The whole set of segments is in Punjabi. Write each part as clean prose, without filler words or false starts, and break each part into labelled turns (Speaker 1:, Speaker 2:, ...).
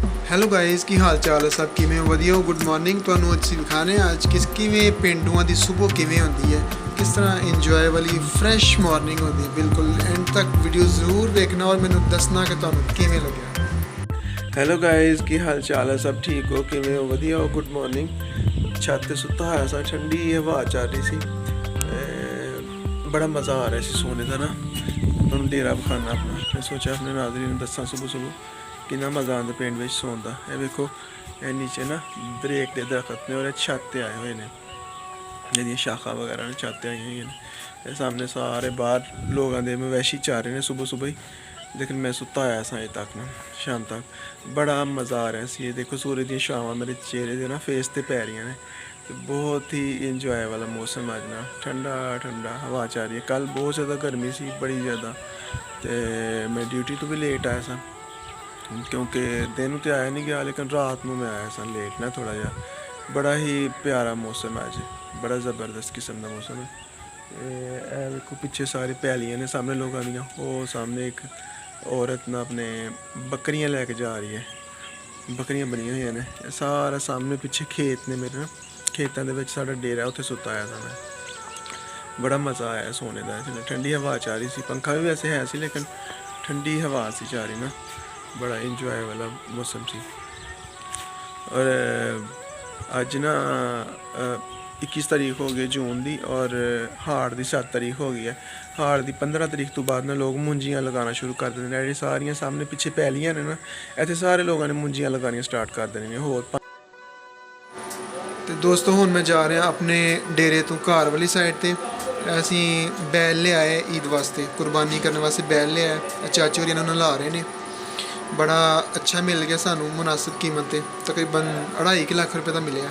Speaker 1: ਹੈਲੋ ਗਾਇਜ਼, ਕੀ ਹਾਲ ਚਾਲ ਹੈ? ਸਭ ਕਿਵੇਂ ਹੋ? ਵਧੀਆ ਹੋ? Good morning. ਤੁਹਾਨੂੰ ਅੱਜ ਅਸੀਂ ਵਿਖਾਣੇ ਅੱਜ ਕਿਵੇਂ ਪਿੰਡੂਆਂ ਦੀ ਸਵੇਰ ਕਿਵੇਂ ਹੁੰਦੀ ਹੈ, ਕਿਸ ਤਰ੍ਹਾਂ ਇੰਜੋਏ ਵਾਲੀ ਫਰੈਸ਼ ਮਾਰਨਿੰਗ ਹੁੰਦੀ ਹੈ। ਬਿਲਕੁਲ ਐਂਡ ਤੱਕ ਵੀਡੀਓ ਜ਼ਰੂਰ ਦੇਖਣਾ ਔਰ ਮੈਨੂੰ ਦੱਸਣਾ ਕਿ ਤੁਹਾਨੂੰ ਕਿਵੇਂ ਲੱਗਿਆ।
Speaker 2: ਹੈਲੋ ਗਾਇਜ਼, ਕੀ ਹਾਲ ਚਾਲ ਹੈ? ਸਭ ਠੀਕ ਹੋ? ਕਿਵੇਂ ਹੋ? ਵਧੀਆ ਹੋ? Good morning. ਛੱਤ ਤੇ ਸੁੱਤਾ ਹੋਇਆ ਸਾਂ, ਠੰਡੀ ਹਵਾ ਚੱਲ ਰਹੀ ਸੀ, ਬੜਾ ਮਜ਼ਾ ਆ ਰਿਹਾ ਸੀ ਸੋਨੇ ਦਾ ਨਾ। ਤੁਹਾਨੂੰ ਡੇਰਾ ਵਿਖਾਉਣਾ ਆਪਣਾ। ਮੈਂ ਸੋਚਿਆ ਆਪਣੇ ਨਾਜ਼ਰੀਨ ਨੂੰ ਦੱਸਾਂ ਸੁਬਹ ਕਿੰਨਾ ਮਜ਼ਾ ਆਉਂਦਾ ਪਿੰਡ ਵਿੱਚ ਸੌਣ ਦਾ। ਇਹ ਵੇਖੋ, ਇਹ ਨੀਚੇ ਨਾ ਬਰੇਕ ਦੇ ਦਰਖਤ ਨੇ ਔਰ ਇਹ ਛੱਤ 'ਤੇ ਆਏ ਹੋਏ ਨੇ, ਇਹਦੀਆਂ ਸ਼ਾਖਾ ਵਗੈਰਾ ਨੇ ਛੱਤ 'ਤੇ ਆਈਆਂ ਹੋਈਆਂ ਨੇ। ਇਹ ਸਾਹਮਣੇ ਸਾਰੇ ਬਾਹਰ ਲੋਕਾਂ ਦੇ ਮਵੇਸ਼ੀ ਚਰ ਰਹੇ ਨੇ ਸੁਬਹ ਹੀ। ਲੇਕਿਨ ਮੈਂ ਸੁੱਤਾ ਹੋਇਆ ਸਾਂ ਅਜੇ ਤੱਕ ਨਾ, ਸ਼ਾਮ ਤੱਕ। ਬੜਾ ਮਜ਼ਾ ਆ ਰਿਹਾ ਸੀ। ਇਹ ਦੇਖੋ ਸੂਰਜ ਦੀਆਂ ਛਾਵਾਂ ਮੇਰੇ ਚਿਹਰੇ ਦੇ ਨਾ ਫੇਸ 'ਤੇ ਪੈ ਰਹੀਆਂ ਨੇ। ਤੇ ਬਹੁਤ ਹੀ ਇੰਜੋਏ ਵਾਲਾ ਮੌਸਮ ਅੱਜ ਨਾ, ਠੰਡਾ ਠੰਡਾ ਹਵਾ ਚੱਲ ਰਹੀ ਹੈ। ਕੱਲ੍ਹ ਬਹੁਤ ਜ਼ਿਆਦਾ ਗਰਮੀ ਸੀ, ਬੜੀ ਜ਼ਿਆਦਾ, ਅਤੇ ਮੈਂ ਡਿਊਟੀ ਤੋਂ ਵੀ ਲੇਟ ਆਇਆ ਸਾਂ ਕਿਉਂਕਿ ਦਿਨ ਨੂੰ ਤਾਂ ਆਇਆ ਨਹੀਂ ਗਿਆ, ਲੇਕਿਨ ਰਾਤ ਨੂੰ ਮੈਂ ਆਇਆ ਸਾਂ ਲੇਟ ਨਾ ਥੋੜ੍ਹਾ ਜਿਹਾ। ਬੜਾ ਹੀ ਪਿਆਰਾ ਮੌਸਮ ਹੈ ਅੱਜ, ਬੜਾ ਜ਼ਬਰਦਸਤ ਕਿਸਮ ਦਾ ਮੌਸਮ ਹੈ। ਇਹ ਵੇਖੋ ਪਿੱਛੇ ਸਾਰੀ ਪੈਲੀਆਂ ਨੇ ਸਾਹਮਣੇ ਲੋਕਾਂ ਦੀਆਂ। ਉਹ ਸਾਹਮਣੇ ਇੱਕ ਔਰਤ ਨਾ ਆਪਣੇ ਬੱਕਰੀਆਂ ਲੈ ਕੇ ਜਾ ਰਹੀ ਹੈ, ਬੱਕਰੀਆਂ ਬਣੀਆਂ ਹੋਈਆਂ ਨੇ। ਇਹ ਸਾਰਾ ਸਾਹਮਣੇ ਪਿੱਛੇ ਖੇਤ ਨੇ ਮੇਰੇ ਨਾ, ਖੇਤਾਂ ਦੇ ਵਿੱਚ ਸਾਡਾ ਡੇਰਾ, ਉੱਥੇ ਸੁੱਤਾ ਆਇਆ ਸਾਂ ਮੈਂ। ਬੜਾ ਮਜ਼ਾ ਆਇਆ ਸੋਨੇ ਦਾ। ਠੰਡੀ ਹਵਾ ਚੱਲ ਰਹੀ ਸੀ, ਪੰਖਾ ਵੀ ਵੈਸੇ ਹੈ ਸੀ ਲੇਕਿਨ ਠੰਡੀ ਹਵਾ ਸੀ ਚੱਲ ਰਹੀ ਨਾ। ਬੜਾ ਇੰਜੋਏ ਵਾਲਾ ਮੌਸਮ ਸੀ। ਔਰ ਅੱਜ ਨਾ 21 ਤਾਰੀਖ ਹੋ ਗਈ ਜੂਨ ਦੀ, ਔਰ ਹਾੜ ਦੀ 7 ਤਾਰੀਖ ਹੋ ਗਈ ਹੈ। ਹਾੜ ਦੀ 15 ਤਰੀਕ ਤੋਂ ਬਾਅਦ ਨਾ ਲੋਕ ਮੁੰਜੀਆਂ ਲਗਾਉਣਾ ਸ਼ੁਰੂ ਕਰ ਦਿੰਦੇ ਨੇ। ਜਿਹੜੀ ਸਾਰੀਆਂ ਸਾਹਮਣੇ ਪਿੱਛੇ ਪੈਲੀਆਂ ਨੇ ਨਾ, ਇੱਥੇ ਸਾਰੇ ਲੋਕਾਂ ਨੇ ਮੁੰਜੀਆਂ ਲਗਾਉਣੀਆਂ ਸਟਾਰਟ ਕਰ ਦੇਣੀਆਂ ਨੇ। ਹੋਰ
Speaker 1: ਤੇ ਦੋਸਤੋ, ਹੁਣ ਮੈਂ ਜਾ ਰਿਹਾ ਆਪਣੇ ਡੇਰੇ ਤੋਂ ਘਰ ਵਾਲੀ ਸਾਈਡ 'ਤੇ। ਅਸੀਂ ਬੈਲ ਲਿਆਏ ਈਦ ਵਾਸਤੇ, ਕੁਰਬਾਨੀ ਕਰਨ ਵਾਸਤੇ ਬੈਲ ਲਿਆਏ। ਚਾਚੀ ਹੋਰੀ ਇਹਨਾਂ ਨੂੰ ਨਲਾ ਰਹੇ ਨੇ। ਬੜਾ ਅੱਛਾ ਮਿਲ ਗਿਆ ਸਾਨੂੰ, ਮੁਨਾਸਿਬ ਕੀਮਤ 'ਤੇ, ਤਕਰੀਬਨ 2.5 ਲੱਖ ਰੁਪਏ ਦਾ ਮਿਲਿਆ।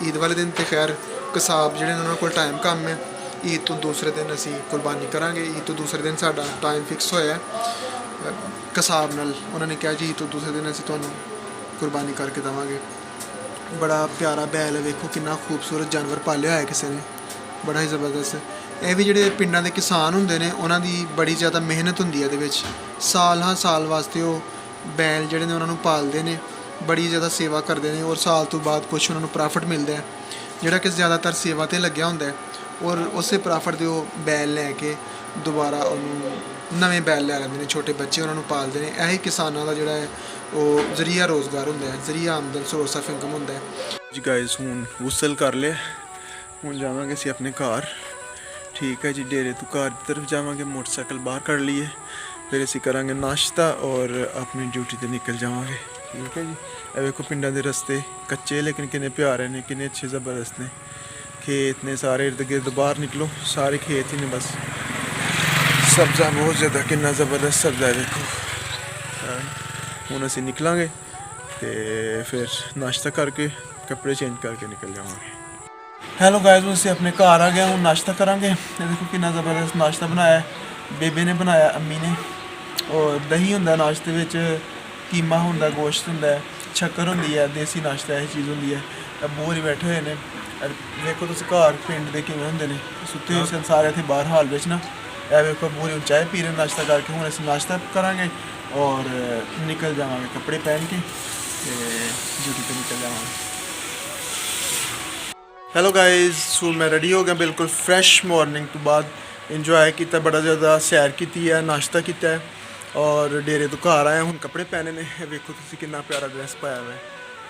Speaker 1: ਈਦ ਵਾਲੇ ਦਿਨ ਤੇ ਖੈਰ ਕਸਾਬ ਜਿਹੜੇ ਨੇ ਉਹਨਾਂ ਕੋਲ ਟਾਈਮ ਕੰਮ ਹੈ। ਈਦ ਤੋਂ ਦੂਸਰੇ ਦਿਨ ਅਸੀਂ ਕੁਰਬਾਨੀ ਕਰਾਂਗੇ। ਈਦ ਤੋਂ ਦੂਸਰੇ ਦਿਨ ਸਾਡਾ ਟਾਈਮ ਫਿਕਸ ਹੋਇਆ ਕਸਾਬ ਨਾਲ। ਉਹਨਾਂ ਨੇ ਕਿਹਾ ਜੀ ਈਦ ਤੋਂ ਦੂਸਰੇ ਦਿਨ ਅਸੀਂ ਤੁਹਾਨੂੰ ਕੁਰਬਾਨੀ ਕਰਕੇ ਦੇਵਾਂਗੇ। ਬੜਾ ਪਿਆਰਾ ਬੈਲ ਹੈ, ਵੇਖੋ ਕਿੰਨਾ ਖੂਬਸੂਰਤ ਜਾਨਵਰ ਪਾਲਿਆ ਹੋਇਆ ਕਿਸੇ ਨੇ, ਬੜਾ ਹੀ ਜ਼ਬਰਦਸਤ। ਇਹ ਵੀ ਜਿਹੜੇ ਪਿੰਡਾਂ ਦੇ ਕਿਸਾਨ ਹੁੰਦੇ ਨੇ, ਉਹਨਾਂ ਦੀ ਬੜੀ ਜ਼ਿਆਦਾ ਮਿਹਨਤ ਹੁੰਦੀ ਹੈ ਇਹਦੇ ਵਿੱਚ। ਸਾਲ ਵਾਸਤੇ ਉਹ ਬੈਲ ਜਿਹੜੇ ਨੇ ਉਹਨਾਂ ਨੂੰ ਪਾਲਦੇ ਨੇ, ਬੜੀ ਜ਼ਿਆਦਾ ਸੇਵਾ ਕਰਦੇ ਨੇ, ਔਰ ਸਾਲ ਤੋਂ ਬਾਅਦ ਕੁਛ ਉਹਨਾਂ ਨੂੰ ਪ੍ਰੋਫਿਟ ਮਿਲਦਾ ਹੈ, ਜਿਹੜਾ ਕਿ ਜ਼ਿਆਦਾਤਰ ਸੇਵਾ 'ਤੇ ਲੱਗਿਆ ਹੁੰਦਾ ਹੈ। ਔਰ ਉਸੇ ਪ੍ਰੋਫਿਟ ਦੇ ਉਹ ਬੈਲ ਲੈ ਕੇ ਦੁਬਾਰਾ ਉਹਨੂੰ ਨਵੇਂ ਬੈਲ ਲੈ ਲੈਂਦੇ ਨੇ, ਛੋਟੇ ਬੱਚੇ ਉਹਨਾਂ ਨੂੰ ਪਾਲਦੇ ਨੇ। ਇਹੀ ਕਿਸਾਨਾਂ ਦਾ ਜਿਹੜਾ ਹੈ ਉਹ ਜ਼ਰੀਆ ਰੋਜ਼ਗਾਰ ਹੁੰਦਾ ਹੈ, ਜ਼ਰੀਆ ਆਮਦਨ, ਸੋਰਸ ਆਫ ਇਨਕਮ ਹੁੰਦਾ ਹੈ।
Speaker 2: ਜੀ ਗਾਇਜ਼, ਹੁਣ ਗੁਸਲ ਕਰ ਲਿਆ, ਹੁਣ ਜਾਵਾਂਗੇ ਅਸੀਂ ਆਪਣੇ ਘਰ। ਠੀਕ ਹੈ ਜੀ, ਡੇਰੇ ਤੋਂ ਘਰ ਦੀ ਤਰਫ ਜਾਵਾਂਗੇ, ਮੋਟਰਸਾਈਕਲ ਬਾਹਰ ਕੱਢ ਲਈਏ, ਫਿਰ ਅਸੀਂ ਕਰਾਂਗੇ ਨਾਸ਼ਤਾ ਔਰ ਆਪਣੀ ਡਿਊਟੀ 'ਤੇ ਨਿਕਲ ਜਾਵਾਂਗੇ। ਠੀਕ ਹੈ ਜੀ। ਇਹ ਵੇਖੋ ਪਿੰਡਾਂ ਦੇ ਰਸਤੇ ਕੱਚੇ ਲੇਕਿਨ ਕਿੰਨੇ ਪਿਆਰੇ ਨੇ, ਕਿੰਨੇ ਅੱਛੇ ਜ਼ਬਰਦਸਤ ਨੇ। ਖੇਤ ਨੇ ਸਾਰੇ ਇਰਦ ਗਿਰਦ, ਬਾਹਰ ਨਿਕਲੋ ਸਾਰੇ ਖੇਤ ਹੀ ਨੇ ਬਸ। ਸਬਜ਼ਾ ਬਹੁਤ ਜ਼ਿਆਦਾ, ਕਿੰਨਾ ਜ਼ਬਰਦਸਤ ਸਬਜ਼ਾ ਹੈ ਵੇਖੋ। ਹੁਣ ਅਸੀਂ ਨਿਕਲਾਂਗੇ ਅਤੇ ਫਿਰ ਨਾਸ਼ਤਾ ਕਰਕੇ ਕੱਪੜੇ ਚੇਂਜ ਕਰਕੇ ਨਿਕਲ ਜਾਵਾਂਗੇ। ਹੈਲੋ ਗਾਇਜ਼, ਅਸੀਂ ਆਪਣੇ ਘਰ ਆ ਗਏ, ਹੁਣ ਨਾਸ਼ਤਾ ਕਰਾਂਗੇ। ਇਹ ਦੇਖੋ ਕਿੰਨਾ ਜ਼ਬਰਦਸਤ ਨਾਸ਼ਤਾ ਬਣਾਇਆ, ਬੇਬੇ ਨੇ ਬਣਾਇਆ, ਅੰਮੀ ਨੇ। ਔਰ ਦਹੀਂ ਹੁੰਦਾ ਨਾਸ਼ਤੇ ਵਿੱਚ, ਕੀਮਾ ਹੁੰਦਾ, ਗੋਸ਼ਤ ਹੁੰਦਾ, ਸ਼ੱਕਰ ਹੁੰਦੀ ਹੈ, ਦੇਸੀ ਨਾਸ਼ਤਾ ਇਹ ਚੀਜ਼ ਹੁੰਦੀ ਹੈ। ਬੋਰ ਹੀ ਬੈਠੇ ਹੋਏ ਨੇ। ਵੇਖੋ ਤੁਸੀਂ ਘਰ ਪਿੰਡ ਦੇ ਕਿਵੇਂ ਹੁੰਦੇ ਨੇ, ਸੁੱਤੇ ਹੋਏ ਸਨ ਸਾਰੇ ਇੱਥੇ ਬਾਹਰ ਹਾਲ ਵਿੱਚ ਨਾ। ਇਹ ਵੇਖੋ ਬੋਰੀ ਚਾਹ ਪੀ ਰਹੇ ਨਾਸ਼ਤਾ ਕਰਕੇ। ਹੁਣ ਅਸੀਂ ਨਾਸ਼ਤਾ ਕਰਾਂਗੇ ਔਰ ਨਿਕਲ ਜਾਵਾਂਗੇ ਕੱਪੜੇ ਪਹਿਨ ਕੇ, ਅਤੇ ਡਿਊਟੀ 'ਤੇ ਨਿਕਲ ਜਾਵਾਂਗੇ। ਹੈਲੋ ਗਾਇਜ਼, ਸੋ ਮੈਂ ਰੈਡੀ ਹੋ ਗਿਆ, ਬਿਲਕੁਲ ਫਰੈਸ਼ ਮਾਰਨਿੰਗ ਤੋਂ ਬਾਅਦ। ਇੰਜੋਏ ਕੀਤਾ, ਬੜਾ ਜ਼ਿਆਦਾ ਸੈਰ ਕੀਤੀ ਹੈ, ਨਾਸ਼ਤਾ ਕੀਤਾ ਹੈ, ਔਰ ਡੇਰੇ ਤੋਂ ਘਰ ਆਇਆ। ਹੁਣ ਕੱਪੜੇ ਪਹਿਨੇ ਨੇ। ਇਹ ਵੇਖੋ ਤੁਸੀਂ ਕਿੰਨਾ ਪਿਆਰਾ ਡਰੈਸ ਪਾਇਆ ਮੈਂ,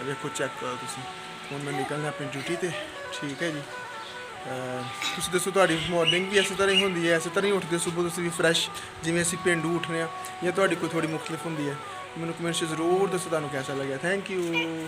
Speaker 2: ਇਹ ਵੇਖੋ ਚੈੱਕ ਕਰੋ ਤੁਸੀਂ। ਹੁਣ ਮੈਂ ਨਿਕਲਣਾ ਆਪਣੀ ਡਿਊਟੀ 'ਤੇ। ਠੀਕ ਹੈ ਜੀ। ਤੁਸੀਂ ਦੱਸੋ ਤੁਹਾਡੀ ਮਾਰਨਿੰਗ ਵੀ ਇਸੇ ਤਰ੍ਹਾਂ ਹੀ ਹੁੰਦੀ ਹੈ? ਇਸੇ ਤਰ੍ਹਾਂ ਹੀ ਉੱਠਦੇ ਸੁਬਹ ਤੁਸੀਂ ਵੀ ਫਰੈਸ਼, ਜਿਵੇਂ ਅਸੀਂ ਪੇਂਡੂ ਉੱਠਦੇ ਹਾਂ, ਜਾਂ ਤੁਹਾਡੀ ਕੋਈ ਥੋੜ੍ਹੀ ਮੁਖਤਲਿਫ ਹੁੰਦੀ ਹੈ? ਮੈਨੂੰ ਕਮੈਂਟ 'ਚ ਜ਼ਰੂਰ ਦੱਸੋ ਤੁਹਾਨੂੰ ਕੈਸਾ ਲੱਗਿਆ। Thank you.